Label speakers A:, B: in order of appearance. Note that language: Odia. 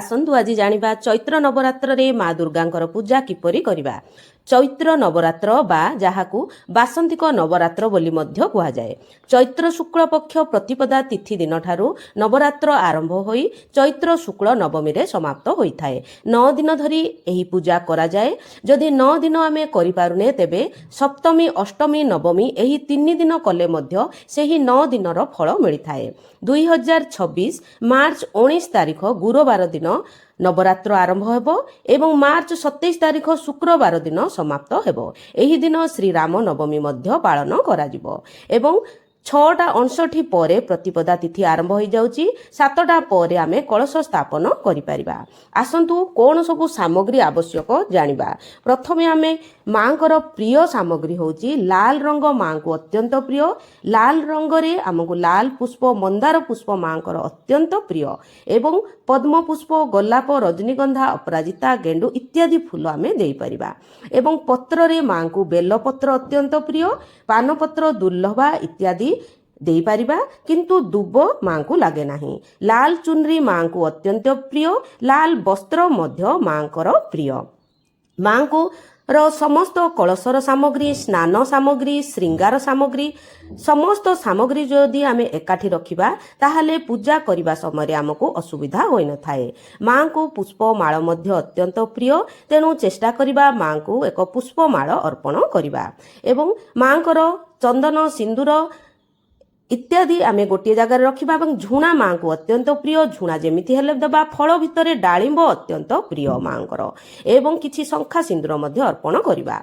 A: ଆସନ୍ତୁ ଆଜି ଜାଣିବା ଚୈତ୍ର ନବରାତ୍ରରେ ମା ଦୁର୍ଗାଙ୍କର ପୂଜା କିପରି କରିବା। ଚୈତ୍ର ନବରାତ୍ର ବା ଯାହାକୁ ବାସନ୍ତିକ ନବରାତ୍ର ବୋଲି ମଧ୍ୟ କୁହାଯାଏ। ଚୈତ୍ର ଶୁକ୍ଳ ପକ୍ଷ ପ୍ରତିପଦା ତିଥି ଦିନଠାରୁ ନବରାତ୍ର ଆରମ୍ଭ ହୋଇ ଚୈତ୍ର ଶୁକ୍ଳ ନବମୀରେ ସମାପ୍ତ ହୋଇଥାଏ। 9 ଦିନ ଧରି ଏହି ପୂଜା କରାଯାଏ। ଯଦି 9 ଦିନ ଆମେ କରିପାରୁନେ ତେବେ ସପ୍ତମୀ, ଅଷ୍ଟମୀ, ନବମୀ ଏହି 3 ଦିନ କଲେ ମଧ୍ୟ ସେହି 9 ଦିନର ଫଳ ମିଳିଥାଏ। 2026 ମାର୍ଚ୍ଚ 19 ତାରିଖ ଗୁରୁବାର ଦିନ ନବରାତ୍ର ଆରମ୍ଭ ହେବ ଏବଂ ମାର୍ଚ୍ଚ 27 ତାରିଖ ଶୁକ୍ରବାର ଦିନ ସମାପ୍ତ ହେବ। ଏହି ଦିନ ଶ୍ରୀରାମ ନବମୀ ମଧ୍ୟ ପାଳନ କରାଯିବ ଏବଂ 6:59 ପରେ ପ୍ରତିପଦା ତିଥି ଆରମ୍ଭ ହୋଇଯାଉଛି। 7ଟା ପରେ ଆମେ କଳସ ସ୍ଥାପନ କରିପାରିବା। ଆସନ୍ତୁ କ'ଣ ସବୁ ସାମଗ୍ରୀ ଆବଶ୍ୟକ ଜାଣିବା। ପ୍ରଥମେ ଆମେ ମାଙ୍କର ପ୍ରିୟ ସାମଗ୍ରୀ ହେଉଛି ଲାଲ ରଙ୍ଗ। ମାଙ୍କୁ ଅତ୍ୟନ୍ତ ପ୍ରିୟ। ଲାଲ ରଙ୍ଗରେ ଆମକୁ ଲାଲ ପୁଷ୍ପ, ମନ୍ଦାର ପୁଷ୍ପ ମାଙ୍କର ଅତ୍ୟନ୍ତ ପ୍ରିୟ ଏବଂ ପଦ୍ମ ପୁଷ୍ପ, ଗୋଲାପ, ରଜନୀଗନ୍ଧା, ଅପରାଜିତା, ଗେଣ୍ଡୁ ଇତ୍ୟାଦି ଫୁଲ ଆମେ ଦେଇପାରିବା ଏବଂ ପତ୍ରରେ ମାଙ୍କୁ ବେଲପତ୍ର ଅତ୍ୟନ୍ତ ପ୍ରିୟ, ପାନପତ୍ର, ଦୁର୍ଲଭା ଇତ୍ୟାଦି ଦେଇପାରିବା, କିନ୍ତୁ ଦୁବ ମାଙ୍କୁ ଲାଗେ ନାହିଁ। ଲାଲ ଚୁନରି ମାଙ୍କୁ ଅତ୍ୟନ୍ତ ପ୍ରିୟ। ଲାଲ ବସ୍ତ୍ର ମଧ୍ୟ ମାଙ୍କର ପ୍ରିୟ। ମାଙ୍କୁ ସମସ୍ତ କଳସର ସାମଗ୍ରୀ, ସ୍ନାନ ସାମଗ୍ରୀ, ଶୃଙ୍ଗାର ସାମଗ୍ରୀ, ସମସ୍ତ ସାମଗ୍ରୀ ଯଦି ଆମେ ଏକାଠି ରଖିବା ତାହେଲେ ପୂଜା କରିବା ସମୟରେ ଆମକୁ ଅସୁବିଧା ହୋଇନଥାଏ। ମାଙ୍କୁ ପୁଷ୍ପମାଳ ମଧ୍ୟ ଅତ୍ୟନ୍ତ ପ୍ରିୟ, ତେଣୁ ଚେଷ୍ଟା କରିବା ମାଙ୍କୁ ଏକ ପୁଷ୍ପମାଳ ଅର୍ପଣ କରିବା ଏବଂ ମାଙ୍କର ଚନ୍ଦନ, ସିନ୍ଦୁର ଇତ୍ୟାଦି ଆମେ ଗୋଟିଏ ଜାଗାରେ ରଖିବା ଏବଂ ଝୁଣା ମାଙ୍କୁ ଅତ୍ୟନ୍ତ ପ୍ରିୟ। ଝୁଣା ଯେମିତି ହେଲେ ଦେବା। ଫଳ ଭିତରେ ଡାଳିମ୍ବ ଅତ୍ୟନ୍ତ ପ୍ରିୟ ମାଙ୍କର ଏବଂ କିଛି ଶଙ୍ଖା ସିନ୍ଦୁର ମଧ୍ୟ ଅର୍ପଣ କରିବା।